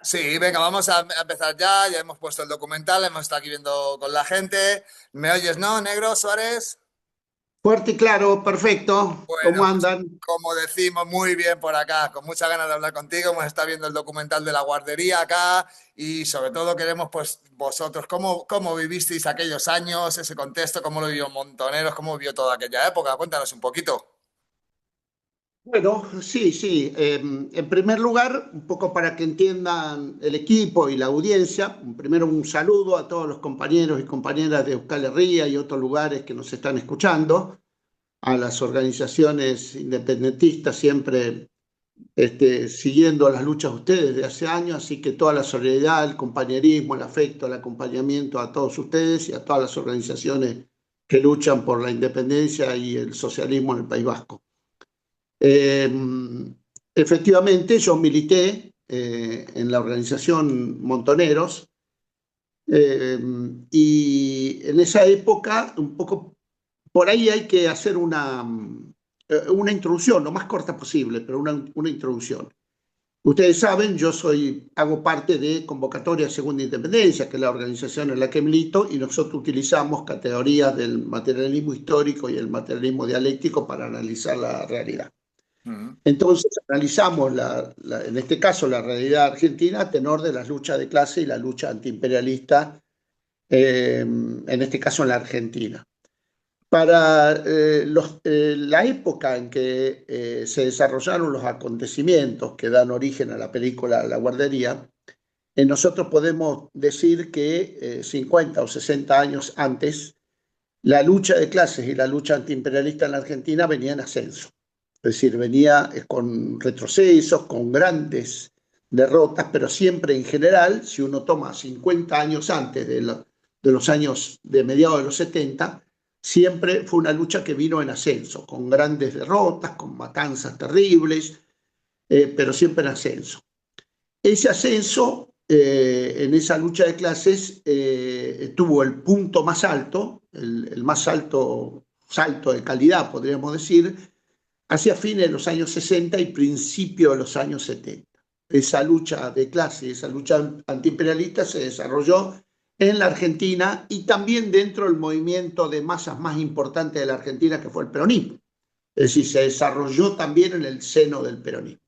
Sí, venga, vamos a empezar ya. Ya hemos puesto el documental, hemos estado aquí viendo con la gente. ¿Me oyes, no, negro Suárez? Fuerte y claro, perfecto. ¿Cómo Bueno, pues andan? como decimos, muy bien por acá, con muchas ganas de hablar contigo. Hemos estado viendo el documental de la guardería acá y sobre todo queremos, pues, vosotros, cómo vivisteis aquellos años, ese contexto, cómo lo vivió Montoneros, cómo vivió toda aquella época. Cuéntanos un poquito. Bueno, sí, sí. En primer lugar, un poco para que entiendan el equipo y la audiencia, primero un saludo a todos los compañeros y compañeras de Euskal Herria y otros lugares que nos están escuchando, a las organizaciones independentistas siempre siguiendo las luchas de ustedes de hace años, así que toda la solidaridad, el compañerismo, el afecto, el acompañamiento a todos ustedes y a todas las organizaciones que luchan por la independencia y el socialismo en el País Vasco. Eh, Efectivamente, yo milité en la organización Montoneros y en esa época, un poco por ahí hay que hacer una introducción, lo más corta posible, pero una introducción. Ustedes saben, hago parte de Convocatoria Segunda Independencia, que es la organización en la que milito, y nosotros utilizamos categorías del materialismo histórico y el materialismo dialéctico para analizar la realidad. Mm. Entonces analizamos, en este caso, la realidad argentina a tenor de las luchas de clase y la lucha antiimperialista, en este caso en la Argentina. Para la época en que se desarrollaron los acontecimientos que dan origen a la película La Guardería, nosotros podemos decir que 50 o 60 años antes, la lucha de clases y la lucha antiimperialista en la Argentina venía en ascenso. Es decir, venía con retrocesos, con grandes derrotas, pero siempre en general, si uno toma 50 años antes de los años de mediados de los 70, siempre fue una lucha que vino en ascenso, con grandes derrotas, con matanzas terribles, pero siempre en ascenso. Ese ascenso, en esa lucha de clases, tuvo el punto más alto, el más alto salto de calidad, podríamos decir, hacia fines de los años 60 y principios de los años 70. Esa lucha de clase, esa lucha antiimperialista se desarrolló en la Argentina y también dentro del movimiento de masas más importante de la Argentina, que fue el peronismo. Es decir, se desarrolló también en el seno del peronismo.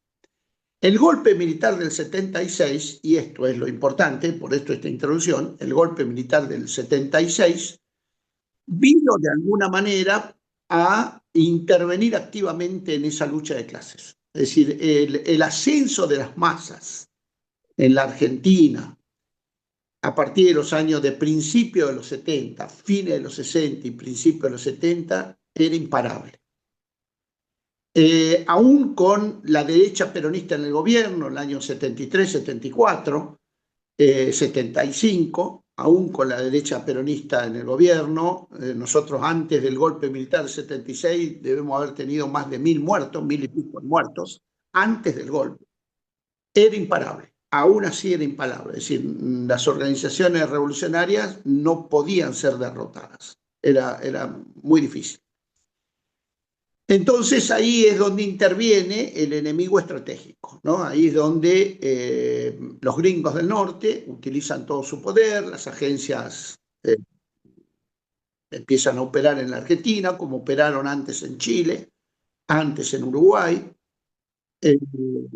El golpe militar del 76, y esto es lo importante, por esto esta introducción, el golpe militar del 76 vino de alguna manera a intervenir activamente en esa lucha de clases. Es decir, el ascenso de las masas en la Argentina a partir de los años de principio de los 70, fines de los 60 y principios de los 70, era imparable. Aún con la derecha peronista en el gobierno, en el año 73, 74, 75, aún con la derecha peronista en el gobierno, nosotros antes del golpe militar del 76 debemos haber tenido más de 1000 muertos, 1000 y pico muertos, antes del golpe. Era imparable, aún así era imparable. Es decir, las organizaciones revolucionarias no podían ser derrotadas, era muy difícil. Entonces ahí es donde interviene el enemigo estratégico, ¿no? Ahí es donde los gringos del norte utilizan todo su poder, las agencias empiezan a operar en la Argentina, como operaron antes en Chile, antes en Uruguay eh,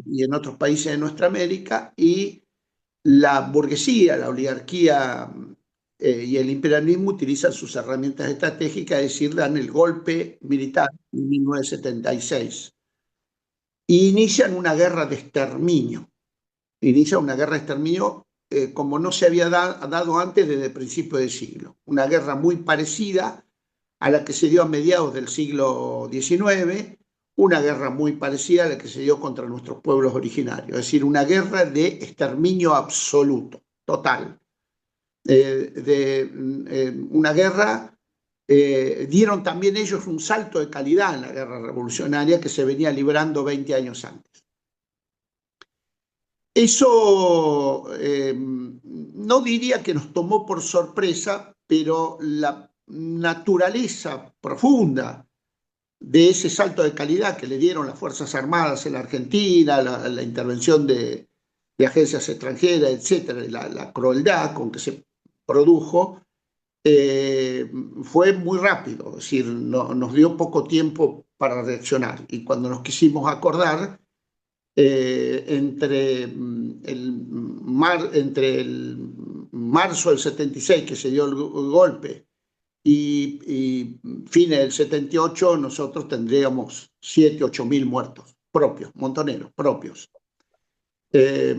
y en otros países de nuestra América, y la burguesía, la oligarquía y el imperialismo utilizan sus herramientas estratégicas, es decir, dan el golpe militar en 1976 y inician una guerra de exterminio. Inicia una guerra de exterminio como no se había dado antes desde el principio del siglo. Una guerra muy parecida a la que se dio a mediados del siglo XIX, una guerra muy parecida a la que se dio contra nuestros pueblos originarios. Es decir, una guerra de exterminio absoluto, total. Una guerra, dieron también ellos un salto de calidad en la guerra revolucionaria que se venía librando 20 años antes. Eso no diría que nos tomó por sorpresa, pero la naturaleza profunda de ese salto de calidad que le dieron las Fuerzas Armadas en la Argentina, la intervención de agencias extranjeras, etcétera, la crueldad con que se produjo, fue muy rápido, es decir, nos dio poco tiempo para reaccionar. Y cuando nos quisimos acordar, entre el marzo del 76, que se dio el golpe, y fines del 78, nosotros tendríamos 7, 8 mil muertos propios, montoneros propios. Eh,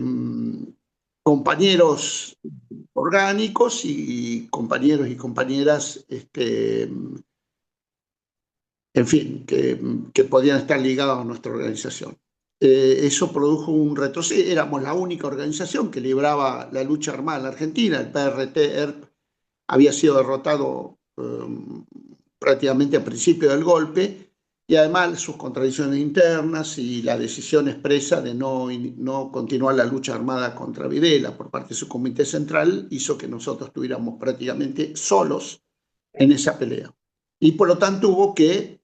Compañeros orgánicos y compañeros y compañeras, en fin, que podían estar ligados a nuestra organización. Eso produjo un retroceso. Éramos la única organización que libraba la lucha armada en la Argentina. El PRT-ERP había sido derrotado prácticamente al principio del golpe, y además sus contradicciones internas y la decisión expresa de no continuar la lucha armada contra Videla por parte de su comité central hizo que nosotros estuviéramos prácticamente solos en esa pelea. Y por lo tanto hubo que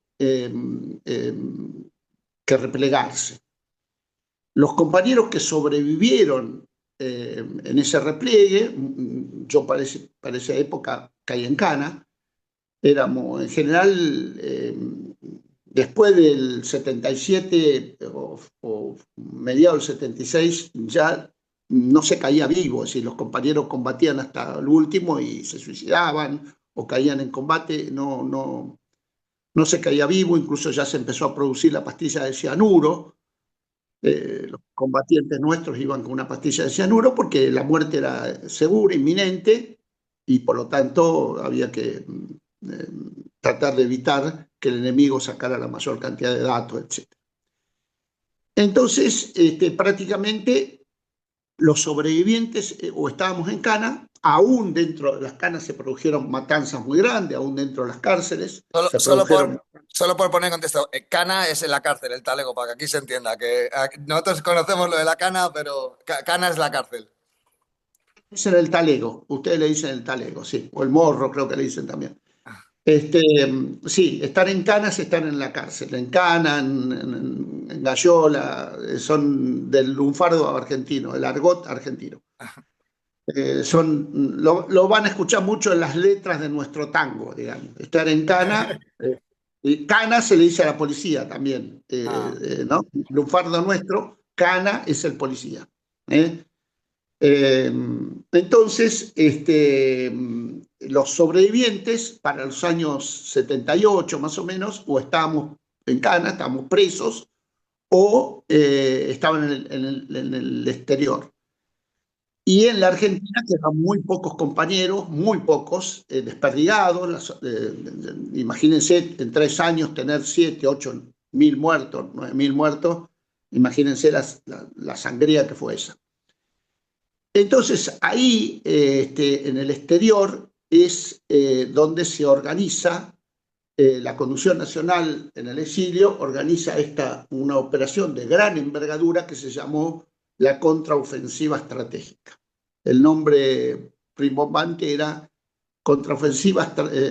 replegarse. Los compañeros que sobrevivieron en ese repliegue, yo para esa época caí en cana, éramos en general, después del 77 o mediados del 76, ya no se caía vivo, es decir, los compañeros combatían hasta el último y se suicidaban o caían en combate, no se caía vivo, incluso ya se empezó a producir la pastilla de cianuro. Los combatientes nuestros iban con una pastilla de cianuro porque la muerte era segura, inminente, y por lo tanto había que tratar de evitar que el enemigo sacara la mayor cantidad de datos, etc. Entonces, prácticamente los sobrevivientes, o estábamos en cana, aún dentro de las canas se produjeron matanzas muy grandes, aún dentro de las cárceles Solo, se solo produjeron. por, solo por poner en contexto, Cana es en la cárcel, el talego, para que aquí se entienda, que nosotros conocemos lo de la cana, pero Cana es la cárcel. Dicen el talego, ustedes le dicen el talego, sí, o el morro creo que le dicen también. Sí, estar en Cana es estar en la cárcel, en Cana, en Gallola, son del lunfardo argentino, el argot argentino. Lo van a escuchar mucho en las letras de nuestro tango, digamos. Estar en Cana, y Cana se le dice a la policía también, Ah, ¿no? Lunfardo nuestro, Cana es el policía. ¿Eh? Eh, entonces, los sobrevivientes para los años 78 más o menos, o estábamos en Cana, estábamos presos, o estaban en el exterior. Y en la Argentina quedan muy pocos compañeros, muy pocos, desperdigados. Imagínense en 3 años tener 7, 8 mil muertos, 9 mil muertos. Imagínense la sangría que fue esa. Entonces, ahí, en el exterior, es donde se organiza la Conducción Nacional en el exilio, organiza una operación de gran envergadura que se llamó la Contraofensiva Estratégica. El nombre rimbombante era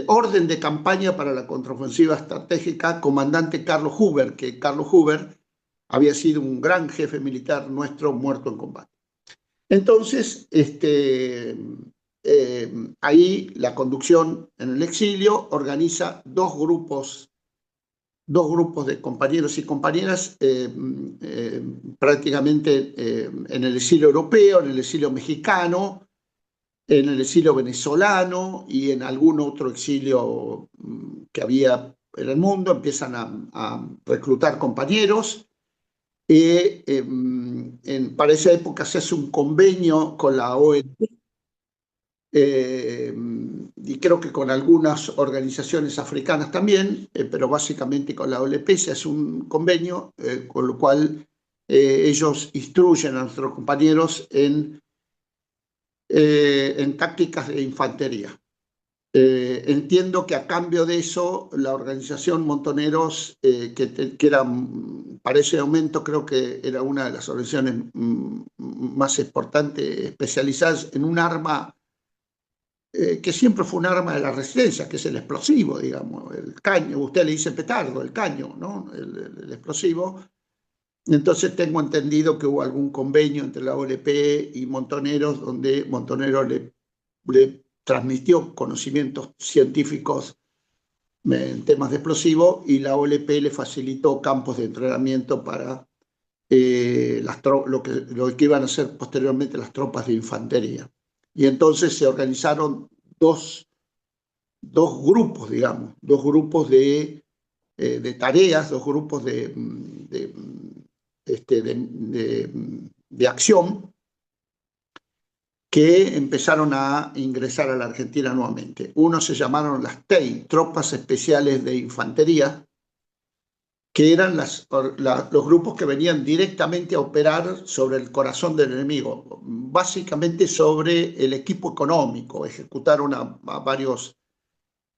Orden de Campaña para la Contraofensiva Estratégica, comandante Carlos Huber, que Carlos Huber había sido un gran jefe militar nuestro muerto en combate. Entonces, ahí la conducción en el exilio organiza dos grupos de compañeros y compañeras, prácticamente en el exilio europeo, en el exilio mexicano, en el exilio venezolano y en algún otro exilio que había en el mundo. Empiezan a reclutar compañeros. Para esa época se hace un convenio con la ONU, y creo que con algunas organizaciones africanas también, pero básicamente con la OLP se hace un convenio, con lo cual ellos instruyen a nuestros compañeros en tácticas de infantería. Entiendo que a cambio de eso, la organización Montoneros, que era, para ese momento creo que era una de las organizaciones más importantes, especializadas en un arma que siempre fue un arma de la resistencia, que es el explosivo, digamos, el caño, usted le dice petardo, el caño, ¿no? El explosivo. Entonces tengo entendido que hubo algún convenio entre la OLP y Montoneros, donde Montoneros le transmitió conocimientos científicos en temas de explosivos y la OLP le facilitó campos de entrenamiento para lo que iban a ser posteriormente las tropas de infantería. Y entonces se organizaron dos grupos, digamos, dos grupos de tareas, dos grupos de acción que empezaron a ingresar a la Argentina nuevamente. Uno se llamaron las TEI, Tropas Especiales de Infantería, que eran los grupos que venían directamente a operar sobre el corazón del enemigo, básicamente sobre el equipo económico. Ejecutaron a varios,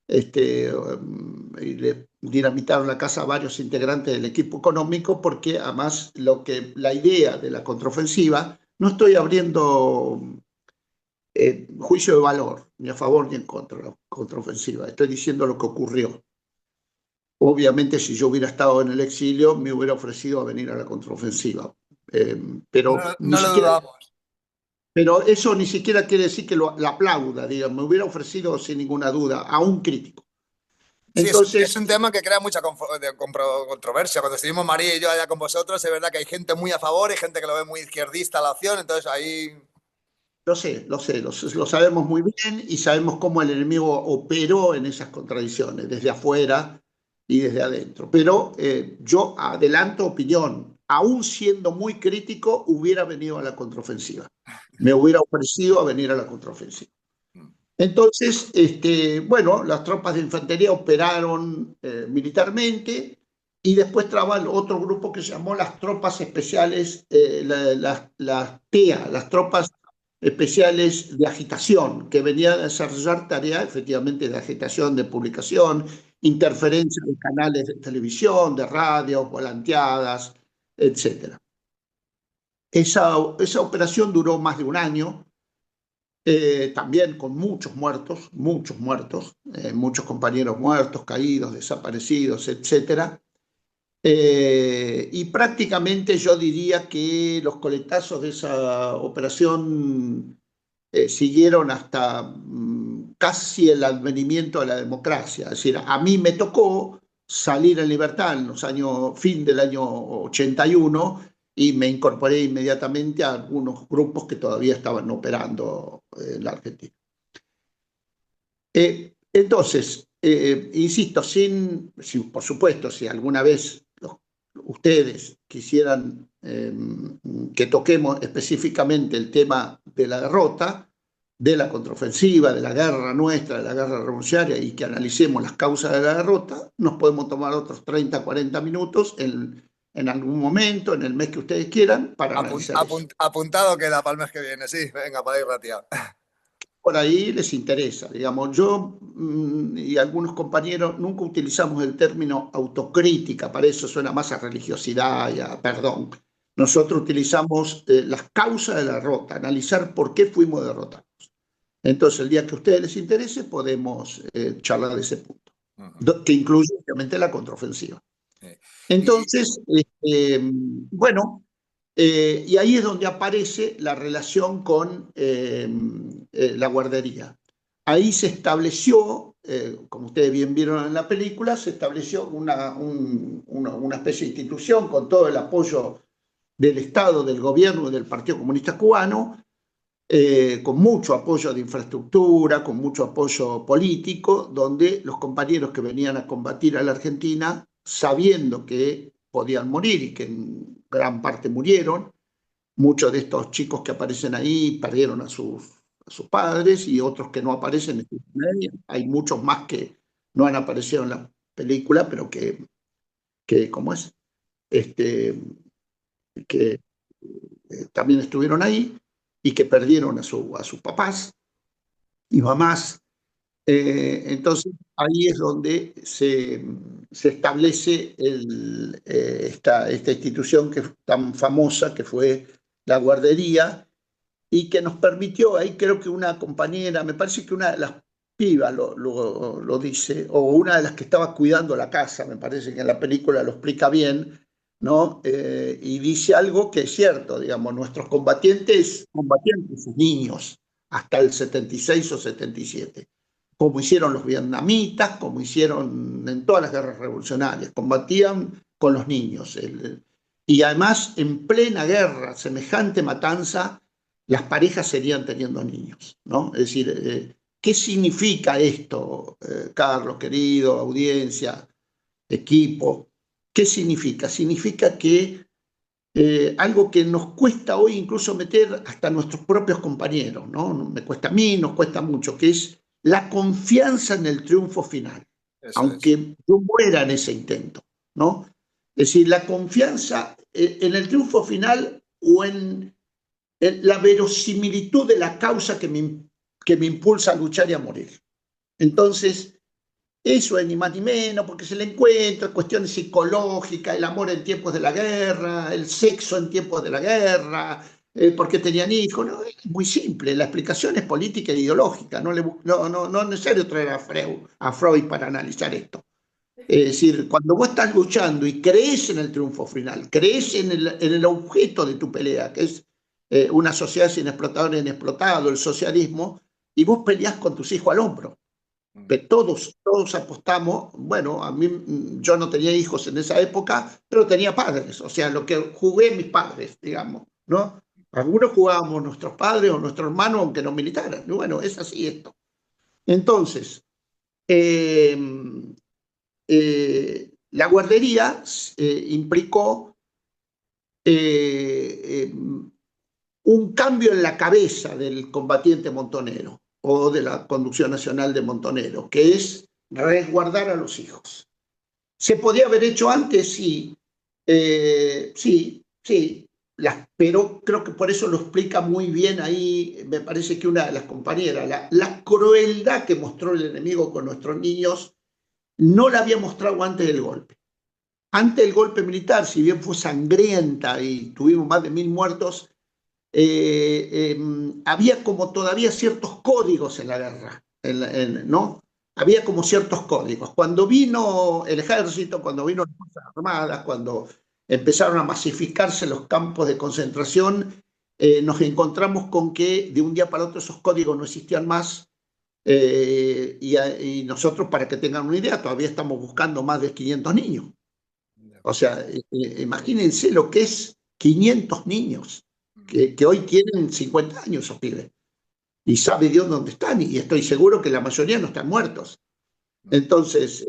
y le dinamitaron la casa a varios integrantes del equipo económico, porque además la idea de la contraofensiva, no estoy abriendo juicio de valor, ni a favor ni en contra de la contraofensiva, estoy diciendo lo que ocurrió. Obviamente, si yo hubiera estado en el exilio, me hubiera ofrecido a venir a la contraofensiva. Pero, No, no lo dudamos. pero eso ni siquiera quiere decir que lo aplauda, digamos. Me hubiera ofrecido sin ninguna duda a un crítico. Sí, es Entonces, un tema que crea mucha controversia. Cuando estuvimos María y yo allá con vosotros, es verdad que hay gente muy a favor, hay gente que lo ve muy izquierdista la opción, entonces ahí... lo sabemos muy bien y sabemos cómo el enemigo operó en esas contradicciones, desde afuera y desde adentro. Pero yo adelanto opinión, aún siendo muy crítico, hubiera venido a la contraofensiva. Me hubiera ofrecido a venir a la contraofensiva. Entonces, bueno, las tropas de infantería operaron militarmente y después traba otro grupo que se llamó las tropas especiales, las TEA, las tropas especiales de agitación, que venían a desarrollar tareas efectivamente de agitación, de publicación, interferencia en canales de televisión, de radio, volanteadas, etcétera. Esa operación duró más de un año, también con muchos muertos, muchos compañeros muertos, caídos, desaparecidos, etcétera. Y prácticamente yo diría que los coletazos de esa operación siguieron hasta casi el advenimiento de la democracia. Es decir, a mí me tocó salir en libertad en los años, fin del año 81, y me incorporé inmediatamente a algunos grupos que todavía estaban operando en la Argentina. Entonces, insisto, por supuesto, si alguna vez ustedes quisieran que toquemos específicamente el tema de la derrota, de la contraofensiva, de la guerra nuestra, de la guerra revolucionaria, y que analicemos las causas de la derrota, nos podemos tomar otros 30, 40 minutos en algún momento, en el mes que ustedes quieran, para analizar eso. Apuntado queda para el mes que viene, sí, venga, para ir rateado. Por ahí les interesa, digamos. Yo y algunos compañeros nunca utilizamos el término autocrítica, para eso suena más a religiosidad y a perdón. Nosotros utilizamos las causas de la derrota, analizar por qué fuimos derrotados. Entonces, el día que a ustedes les interese, podemos charlar de ese punto, que incluye obviamente la contraofensiva. Entonces, bueno, y ahí es donde aparece la relación con la guardería. Ahí se estableció, como ustedes bien vieron en la película, se estableció una especie de institución con todo el apoyo del Estado, del gobierno y del Partido Comunista Cubano, con mucho apoyo de infraestructura, con mucho apoyo político, donde los compañeros que venían a combatir a la Argentina, sabiendo que podían morir y que en gran parte murieron, muchos de estos chicos que aparecen ahí perdieron a sus padres y otros que no aparecen. Hay muchos más que no han aparecido en la película, pero que ¿cómo es? Que también estuvieron ahí y que perdieron a sus papás y mamás. Entonces, ahí es donde se establece esta institución que es tan famosa, que fue la guardería, y que nos permitió, ahí creo que una compañera, me parece que una de las pibas lo dice, o una de las que estaba cuidando la casa, me parece que en la película lo explica bien, ¿no? Y dice algo que es cierto, digamos, nuestros combatientes combatían con sus niños hasta el 76 o 77, como hicieron los vietnamitas, como hicieron en todas las guerras revolucionarias, combatían con los niños. Y además, en plena guerra, semejante matanza, las parejas seguían teniendo niños, ¿no? Es decir, ¿qué significa esto, Carlos, querido, audiencia, equipo? ¿Qué significa? Significa que algo que nos cuesta hoy incluso meter hasta nuestros propios compañeros, ¿no? Me cuesta a mí, nos cuesta mucho, que es la confianza en el triunfo final, Eso es. aunque yo muera en ese intento, ¿no? Es decir, la confianza en el triunfo final o en la verosimilitud de la causa que me impulsa a luchar y a morir. Entonces, eso es ni más ni menos, porque se le encuentra cuestiones psicológicas, el amor en tiempos de la guerra, el sexo en tiempos de la guerra, por qué tenían hijos. No, es muy simple, la explicación es política e ideológica, no es necesario traer a Freud para analizar esto. Es decir, cuando vos estás luchando y crees en el triunfo final, crees en el objeto de tu pelea, que es una sociedad sin explotadores ni explotado, el socialismo, y vos peleás con tus hijos al hombro, que todos apostamos, bueno, a mí yo no tenía hijos en esa época, pero tenía padres, o sea, lo que jugué mis padres, digamos, ¿no? Algunos jugábamos nuestros padres o nuestros hermanos, aunque no militaran, y bueno, es así esto. Entonces, eh, la guardería implicó un cambio en la cabeza del combatiente montonero o de la conducción nacional de Montonero, que es resguardar a los hijos. ¿Se podía haber hecho antes? Sí, sí, pero creo que por eso lo explica muy bien ahí, me parece que una de las compañeras, la crueldad que mostró el enemigo con nuestros niños no la había mostrado antes del golpe. Antes del golpe militar, si bien fue sangrienta y tuvimos más de 1000 muertos, había como todavía ciertos códigos en la guerra, ¿no? Había como ciertos códigos. Cuando vino el ejército, cuando vino las Fuerzas Armadas, cuando empezaron a masificarse los campos de concentración, nos encontramos con que de un día para otro esos códigos no existían más. Y nosotros, para que tengan una idea, todavía estamos buscando más de 500 niños. O sea, imagínense lo que es 500 niños que hoy tienen 50 años esos pibes. Y sabe Dios dónde están, y estoy seguro que la mayoría no están muertos. Entonces,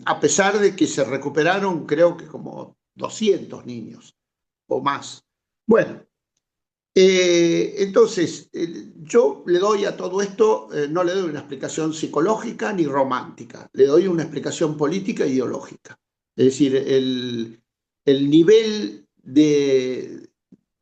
a pesar de que se recuperaron, creo que como 200 niños o más. Bueno, entonces, yo le doy a todo esto, no le doy una explicación psicológica ni romántica, le doy una explicación política e ideológica. Es decir, el nivel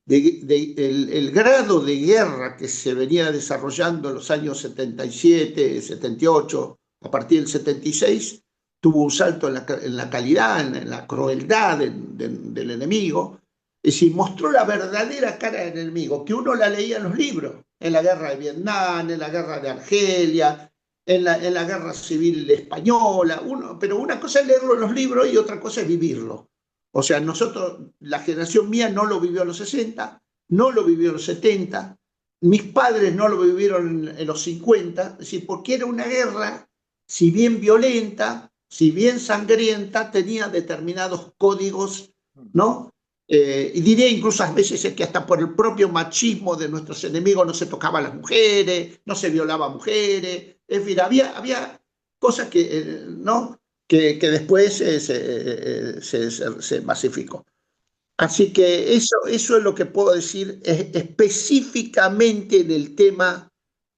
el grado de guerra que se venía desarrollando en los años 77, 78, a partir del 76, tuvo un salto en la calidad, en la crueldad del enemigo. Es decir, mostró la verdadera cara del enemigo, que uno la leía en los libros, en la guerra de Vietnam, en la guerra de Argelia, en la guerra civil española, pero una cosa es leerlo en los libros y otra cosa es vivirlo. O sea, nosotros, la generación mía no lo vivió en los 60, no lo vivió en los 70, mis padres no lo vivieron en los 50, es decir, porque era una guerra, si bien violenta, si bien sangrienta, tenía determinados códigos, ¿no? Y diría incluso a veces es que hasta por el propio machismo de nuestros enemigos no se tocaba a las mujeres, no se violaba a mujeres, en fin, había cosas que, ¿no? que después se masificó. Así que eso es lo que puedo decir específicamente del tema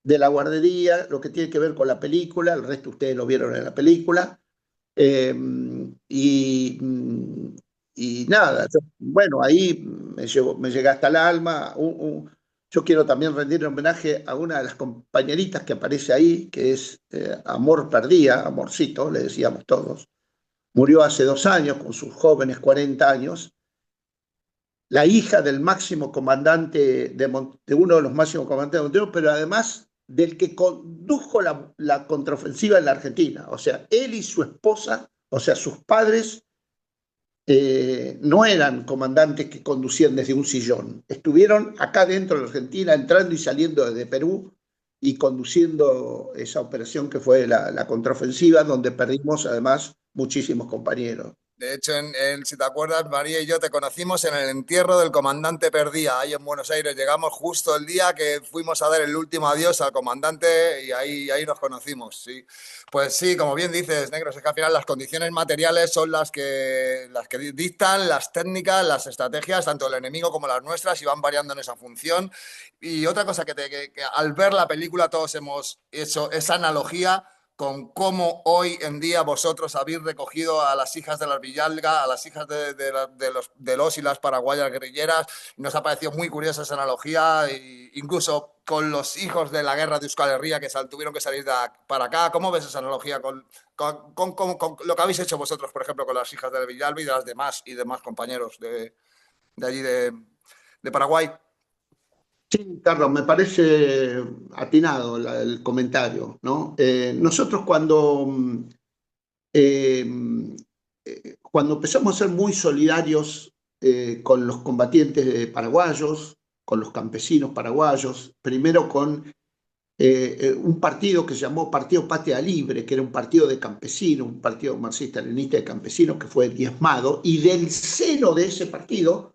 de la guardería, lo que tiene que ver con la película, el resto ustedes lo vieron en la película. Eh, y, y nada, bueno, ahí me llega hasta el alma. Yo quiero también rendir homenaje a una de las compañeritas que aparece ahí, que es Amor Perdía, Amorcito, le decíamos todos. Murió hace 2 años, con sus jóvenes 40 años, la hija del máximo comandante de uno de los máximos comandantes de Montevideo, pero además del que condujo la contraofensiva en la Argentina. O sea, él y su esposa, o sea, sus padres, no eran comandantes que conducían desde un sillón. Estuvieron acá dentro de la Argentina, entrando y saliendo desde Perú y conduciendo esa operación que fue la contraofensiva, donde perdimos además muchísimos compañeros. De hecho, si te acuerdas, María y yo te conocimos en el entierro del comandante Perdía, ahí en Buenos Aires. Llegamos justo el día que fuimos a dar el último adiós al comandante y ahí nos conocimos, sí. Pues sí, como bien dices, Negros, es que al final las condiciones materiales son las que dictan las técnicas, las estrategias, tanto el enemigo como las nuestras, y van variando en esa función. Y otra cosa que al ver la película todos hemos hecho esa analogía con cómo hoy en día vosotros habéis recogido a las hijas de las Villalga, a las hijas de los y las paraguayas guerrilleras. Nos ha parecido muy curiosa esa analogía, incluso con los hijos de la guerra de Euskal Herria que tuvieron que salir para acá. ¿Cómo ves esa analogía con lo que habéis hecho vosotros, por ejemplo, con las hijas de Villalba y de las demás compañeros de allí de Paraguay? Sí, Carlos, me parece atinado el comentario, ¿no? Nosotros eh, cuando empezamos a ser muy solidarios con los combatientes paraguayos, con los campesinos paraguayos, primero con un partido que se llamó Partido Patria Libre, que era un partido de campesinos, un partido marxista-leninista de campesinos que fue diezmado, y del seno de ese partido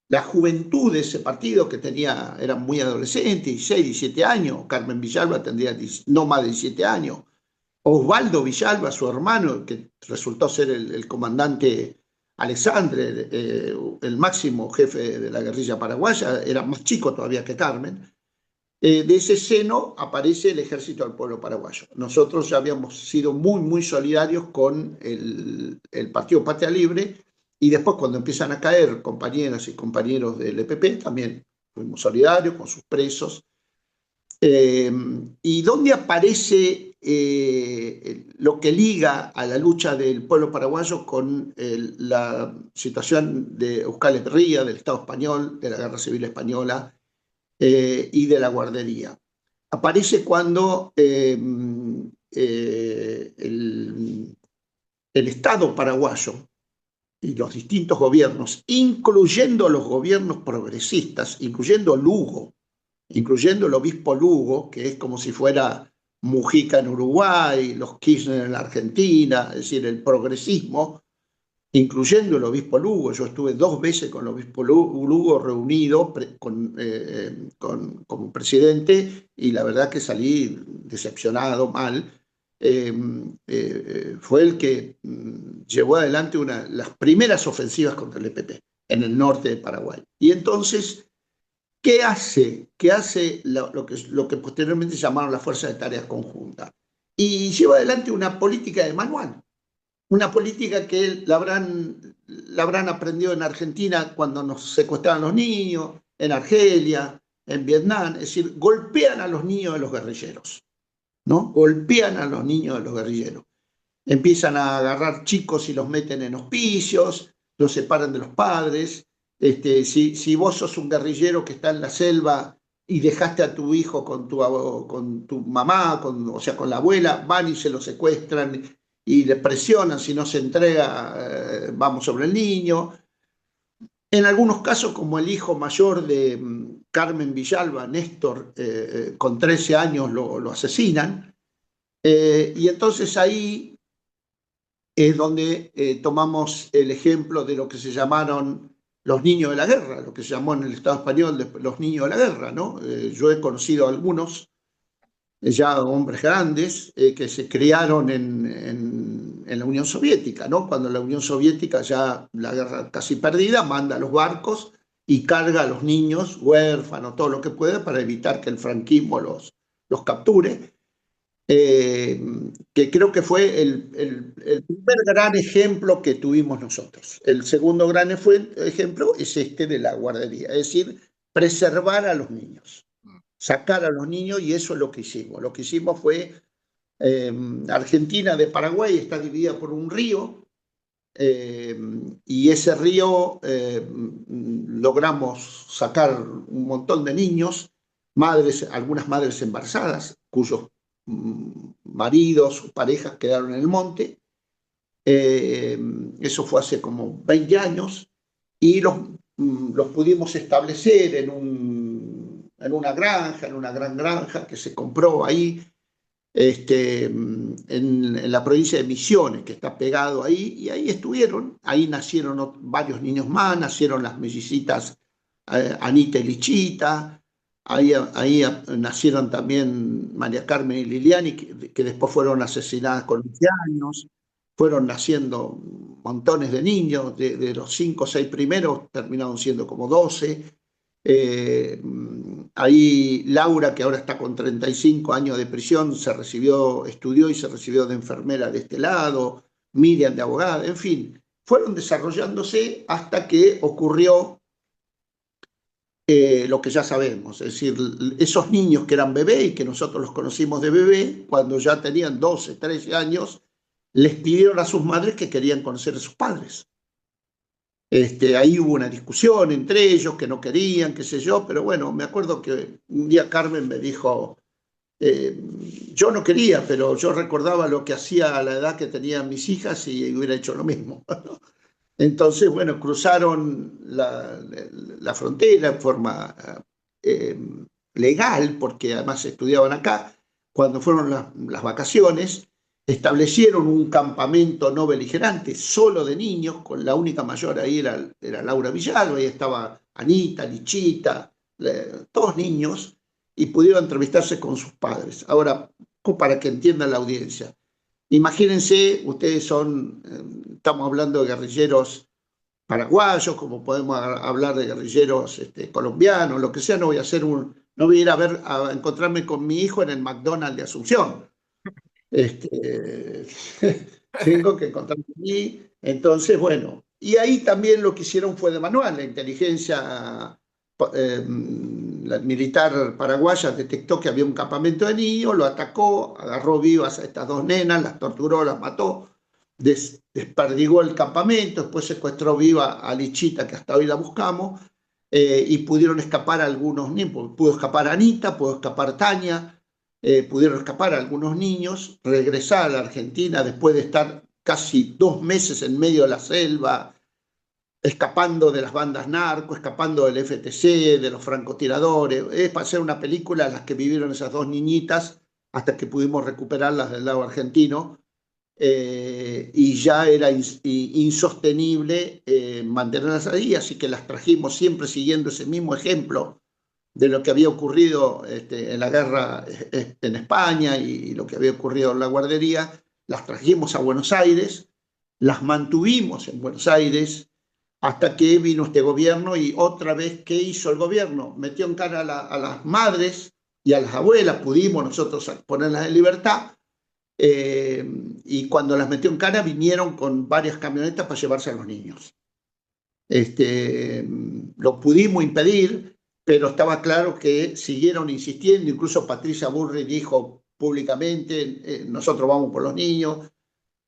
la juventud de ese partido, que eran muy adolescentes, 16, 17 años, Carmen Villalba tendría no más de 17 años, Osvaldo Villalba, su hermano, que resultó ser el comandante Alexandre, el máximo jefe de la guerrilla paraguaya, era más chico todavía que Carmen. De ese seno aparece el Ejército del Pueblo Paraguayo. Nosotros ya habíamos sido muy, muy solidarios con el Partido Patria Libre, y después cuando empiezan a caer compañeras y compañeros del EPP, también fuimos solidarios con sus presos. ¿Y dónde aparece lo que liga a la lucha del pueblo paraguayo con la situación de Euskal Herria, del Estado español, de la Guerra Civil Española y de la guardería? Aparece cuando el Estado paraguayo y los distintos gobiernos, incluyendo los gobiernos progresistas, incluyendo Lugo, incluyendo el obispo Lugo, que es como si fuera Mujica en Uruguay, los Kirchner en la Argentina, es decir, el progresismo, incluyendo el obispo Lugo. Yo estuve 2 veces con el obispo Lugo reunido como presidente, y la verdad que salí decepcionado, mal. Fue el que llevó adelante las primeras ofensivas contra el EPP en el norte de Paraguay. Y entonces, ¿qué hace? ¿Qué hace lo que posteriormente llamaron la Fuerza de Tareas Conjuntas? Y lleva adelante una política de manual, una política que la habrán aprendido en Argentina cuando nos secuestraban los niños, en Argelia, en Vietnam, es decir, golpean a los niños de los guerrilleros, ¿no? Golpean a los niños de los guerrilleros. Empiezan a agarrar chicos y los meten en hospicios, los separan de los padres. Si vos sos un guerrillero que está en la selva y dejaste a tu hijo con tu mamá, o sea, con la abuela, van y se lo secuestran y le presionan, si no se entrega, vamos sobre el niño. En algunos casos, como el hijo mayor de Carmen Villalba, Néstor, con 13 años lo asesinan. Y entonces ahí es donde tomamos el ejemplo de lo que se llamaron los niños de la guerra, lo que se llamó en el Estado español los niños de la guerra, ¿no? Yo he conocido a algunos, ya hombres grandes, que se criaron en la Unión Soviética, ¿no? Cuando la Unión Soviética, ya la guerra casi perdida, manda los barcos y carga a los niños huérfanos, todo lo que puede, para evitar que el franquismo los capture. Que creo que fue el primer gran ejemplo que tuvimos nosotros. El segundo gran ejemplo es este de la guardería, es decir, preservar a los niños, sacar a los niños, y eso es lo que hicimos. Lo que hicimos fue, Argentina de Paraguay está dividida por un río, y ese río logramos sacar un montón de niños, madres, algunas madres embarazadas, cuyos maridos o parejas quedaron en el monte. Eh, Eso fue hace como 20 años y los pudimos establecer en una granja, en una gran granja que se compró ahí en la provincia de Misiones, que está pegado ahí, y ahí estuvieron, ahí nacieron varios niños más, nacieron las mellicitas Anita y Lichita, ahí nacieron también María Carmen y Liliani, que después fueron asesinadas con 11 años, fueron naciendo montones de niños, de los 5 o 6 primeros terminaron siendo como 12. Ahí Laura, que ahora está con 35 años de prisión, se recibió, estudió y se recibió de enfermera de este lado, Miriam de abogada, en fin, fueron desarrollándose hasta que ocurrió lo que ya sabemos, es decir, esos niños que eran bebés y que nosotros los conocimos de bebé, cuando ya tenían 12, 13 años, les pidieron a sus madres que querían conocer a sus padres. Ahí hubo una discusión entre ellos que no querían, qué sé yo, pero bueno, me acuerdo que un día Carmen me dijo, eh, yo no quería, pero yo recordaba lo que hacía a la edad que tenían mis hijas y hubiera hecho lo mismo. Entonces, bueno, cruzaron la frontera en forma eh, legal, porque además estudiaban acá, cuando fueron las vacaciones, establecieron un campamento no beligerante, solo de niños, con la única mayor ahí era Laura Villalba, ahí estaba Anita, Lichita, todos niños, y pudieron entrevistarse con sus padres. Ahora, para que entienda la audiencia, imagínense, ustedes estamos hablando de guerrilleros paraguayos, como podemos hablar de guerrilleros colombianos, lo que sea, no voy a ir a encontrarme con mi hijo en el McDonald's de Asunción. Este, Tengo que encontrarme allí. Entonces, bueno, y ahí también lo que hicieron fue de manual, la inteligencia la militar paraguaya detectó que había un campamento de niños, lo atacó, agarró vivas a estas dos nenas, las torturó, las mató, desperdigó el campamento, después secuestró viva a Lichita, que hasta hoy la buscamos, y pudieron escapar algunos niños, pudo escapar Anita, pudo escapar Tania, pudieron escapar algunos niños, regresar a la Argentina después de estar casi 2 meses en medio de la selva, escapando de las bandas narco, escapando del FTC, de los francotiradores. Es para hacer una película las que vivieron esas dos niñitas hasta que pudimos recuperarlas del lado argentino. Y ya era insostenible mantenerlas ahí, así que las trajimos siempre siguiendo ese mismo ejemplo de lo que había ocurrido en la guerra en España y lo que había ocurrido en la guardería. Las trajimos a Buenos Aires, las mantuvimos en Buenos Aires, hasta que vino este gobierno y otra vez, ¿qué hizo el gobierno? Metió en cara a las madres y a las abuelas, pudimos nosotros ponerlas en libertad, y cuando las metió en cara vinieron con varias camionetas para llevarse a los niños. Lo pudimos impedir, pero estaba claro que siguieron insistiendo, incluso Patricia Burri dijo públicamente, nosotros vamos por los niños,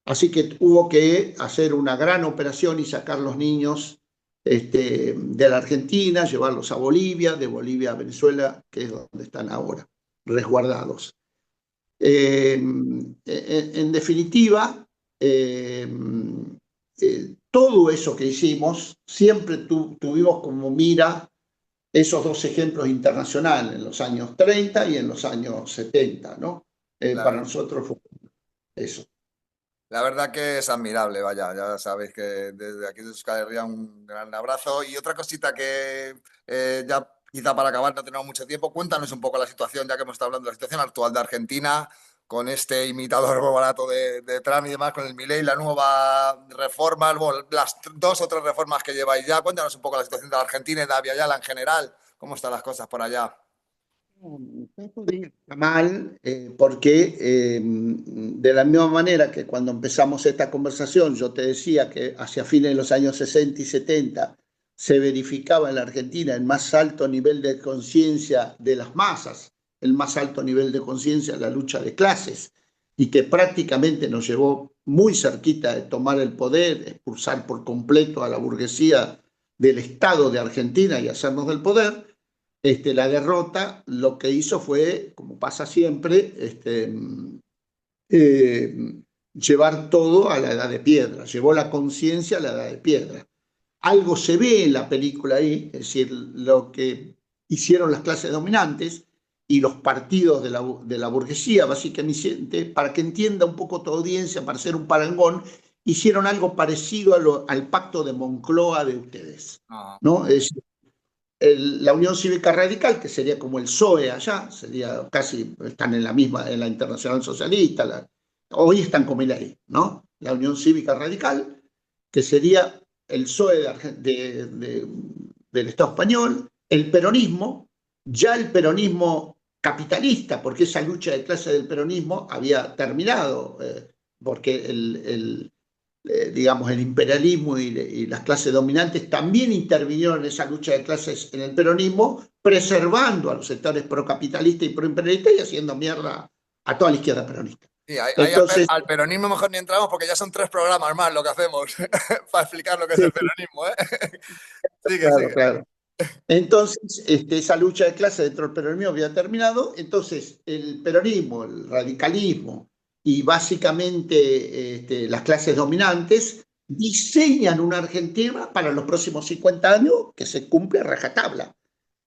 así que hubo que hacer una gran operación y sacar los niños de la Argentina, llevarlos a Bolivia, de Bolivia a Venezuela, que es donde están ahora, resguardados. En definitiva, todo eso que hicimos, siempre tuvimos como mira esos dos ejemplos internacionales, en los años 30 y en los años 70, ¿no? Para Claro. nosotros fue eso. La verdad que es admirable, vaya, ya sabéis que desde aquí de Euskal Herria un gran abrazo. Y otra cosita que ya quizá para acabar no tenemos mucho tiempo, cuéntanos un poco la situación, ya que hemos estado hablando de la situación actual de Argentina, con este imitador barato de Trump y demás, con el Milei, la nueva reforma, bueno, las 2 o 3 reformas que lleváis ya. Cuéntanos un poco la situación de la Argentina y de Abya Yala en general, cómo están las cosas por allá. Está mal, porque de la misma manera que cuando empezamos esta conversación yo te decía que hacia fines de los años 60 y 70 se verificaba en la Argentina el más alto nivel de conciencia de las masas, el más alto nivel de conciencia de la lucha de clases, y que prácticamente nos llevó muy cerquita de tomar el poder, expulsar por completo a la burguesía del Estado de Argentina y hacernos del poder. La derrota lo que hizo fue, como pasa siempre, llevar todo a la edad de piedra, llevó la conciencia a la edad de piedra. Algo se ve en la película ahí, es decir, lo que hicieron las clases dominantes y los partidos de la burguesía, básicamente, para que entienda un poco tu audiencia, para hacer un parangón, hicieron algo parecido al pacto de Moncloa de ustedes, Ah, ¿no? Es decir, la Unión Cívica Radical, que sería como el PSOE allá, sería casi, están en la misma, en la Internacional Socialista, hoy están como ahí, ¿no? La Unión Cívica Radical, que sería el PSOE del Estado español, el peronismo, ya el peronismo capitalista, porque esa lucha de clase del peronismo había terminado, porque digamos, el imperialismo y las clases dominantes también intervinieron en esa lucha de clases en el peronismo, preservando a los sectores procapitalistas y proimperialistas y haciendo mierda a toda la izquierda peronista. sí, ahí Entonces, al peronismo mejor ni entramos porque ya son 3 programas más lo que hacemos para explicar lo que es sí, el peronismo, ¿eh? Sigue, claro, sigue. claro. Entonces, esa lucha de clases dentro del peronismo había terminado, entonces el peronismo, el radicalismo y básicamente las clases dominantes diseñan una Argentina para los próximos 50 años que se cumple a rajatabla,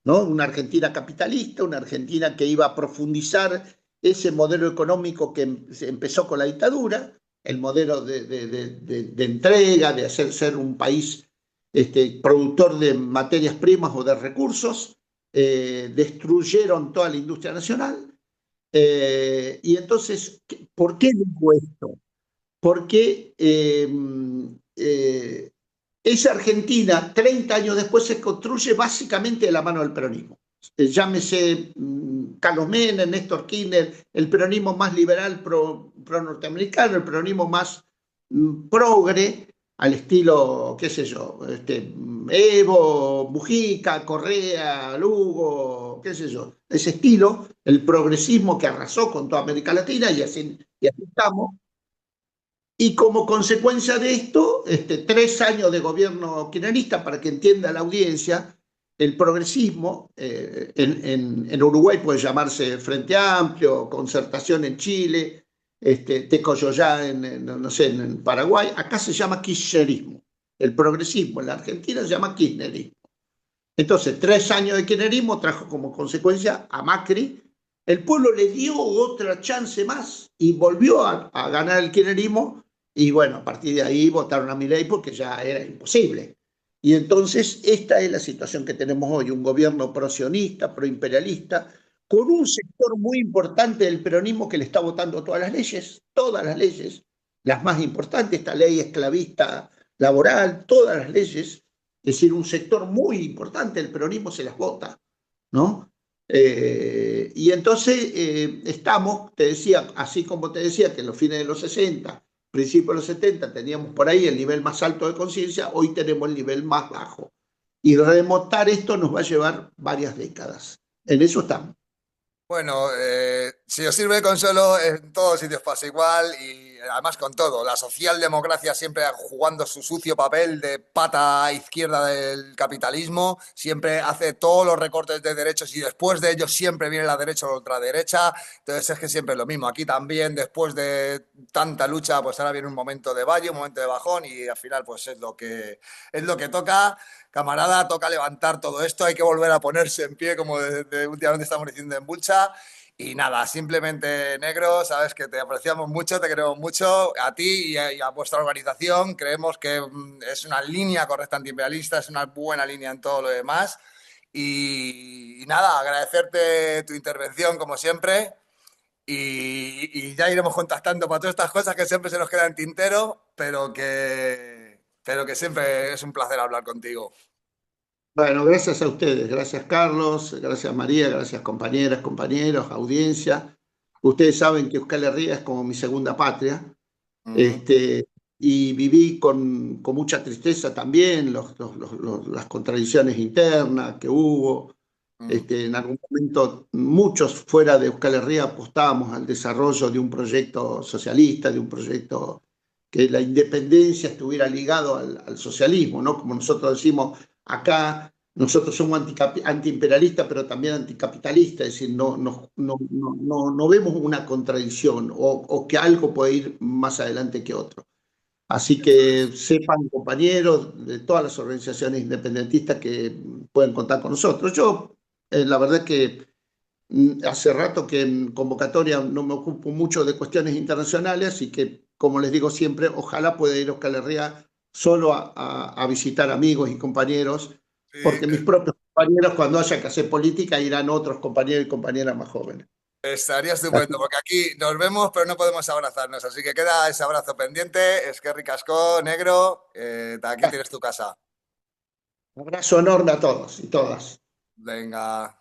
¿no? Una Argentina capitalista, una Argentina que iba a profundizar ese modelo económico que se empezó con la dictadura, el modelo de entrega, de hacer ser un país productor de materias primas o de recursos, destruyeron toda la industria nacional. Y entonces, ¿por qué digo esto? Porque esa Argentina, 30 años después, se construye básicamente de la mano del peronismo. Llámese Carlos Menem, Néstor Kirchner, el peronismo más liberal pro norteamericano, el peronismo más progre, al estilo, qué sé yo, Evo, Mujica, Correa, Lugo, qué sé yo, ese estilo, el progresismo que arrasó con toda América Latina y así estamos. Y como consecuencia de esto, 3 años de gobierno kirchnerista, para que entienda la audiencia, el progresismo en Uruguay puede llamarse Frente Amplio, Concertación en Chile, Tecoyoyá no sé, en Paraguay, acá se llama kirchnerismo. El progresismo en la Argentina se llama kirchnerismo. Entonces, 3 años de kirchnerismo trajo como consecuencia a Macri. El pueblo le dio otra chance más y volvió a ganar el kirchnerismo. Y bueno, a partir de ahí votaron a Milei porque ya era imposible. Y entonces, esta es la situación que tenemos hoy: un gobierno prosionista, proimperialista, con un sector muy importante del peronismo que le está votando todas las leyes, las más importantes, esta ley esclavista laboral, todas las leyes, es decir, un sector muy importante del peronismo se las vota, ¿no? Y entonces estamos, te decía, así como te decía que en los fines de los 60, principios de los 70, teníamos por ahí el nivel más alto de conciencia, hoy tenemos el nivel más bajo. Y remontar esto nos va a llevar varias décadas. En eso estamos. Bueno, si os sirve de consuelo, en todos sitios pasa igual y además con todo. La socialdemocracia siempre jugando su sucio papel de pata izquierda del capitalismo, siempre hace todos los recortes de derechos y después de ellos siempre viene la derecha o la ultraderecha. Entonces es que siempre es lo mismo. Aquí también, después de tanta lucha, pues ahora viene un momento de valle, un momento de bajón y al final pues es lo que toca. Camarada, toca levantar todo esto, hay que volver a ponerse en pie, como últimamente estamos diciendo en Bulcha. Y nada, simplemente negro, sabes que te apreciamos mucho, te queremos mucho, a ti y a vuestra organización. Creemos que es una línea correcta antiimperialista, es una buena línea en todo lo demás. Y nada, agradecerte tu intervención como siempre. Y ya iremos contactando para todas estas cosas que siempre se nos quedan en tintero, pero que siempre es un placer hablar contigo. Bueno, gracias a ustedes, gracias Carlos, gracias María, gracias compañeras, compañeros, audiencia. Ustedes saben que Euskal Herria es como mi segunda patria. Ujú, este, y viví con mucha tristeza también las contradicciones internas que hubo. ujú. En algún momento, muchos fuera de Euskal Herria apostábamos al desarrollo de un proyecto socialista, de un proyecto que la independencia estuviera ligado al socialismo, ¿no? Como nosotros decimos acá, nosotros somos antiimperialistas, pero también anticapitalistas, es decir, no vemos una contradicción o que algo puede ir más adelante que otro. Así Eso que es. sepan, compañeros de todas las organizaciones independentistas que pueden contar con nosotros. Yo, la verdad que hace rato que en convocatoria no me ocupo mucho de cuestiones internacionales y que, como les digo siempre, ojalá pueda ir a Euskal Herria solo a visitar amigos y compañeros, Sí, porque mis propios compañeros, cuando haya que hacer política, irán otros compañeros y compañeras más jóvenes. estaría estupendo, porque aquí nos vemos, pero no podemos abrazarnos. Así que queda ese abrazo pendiente. Es que ricasco, negro. Aquí tienes tu casa. Un abrazo enorme a todos y todas. Venga.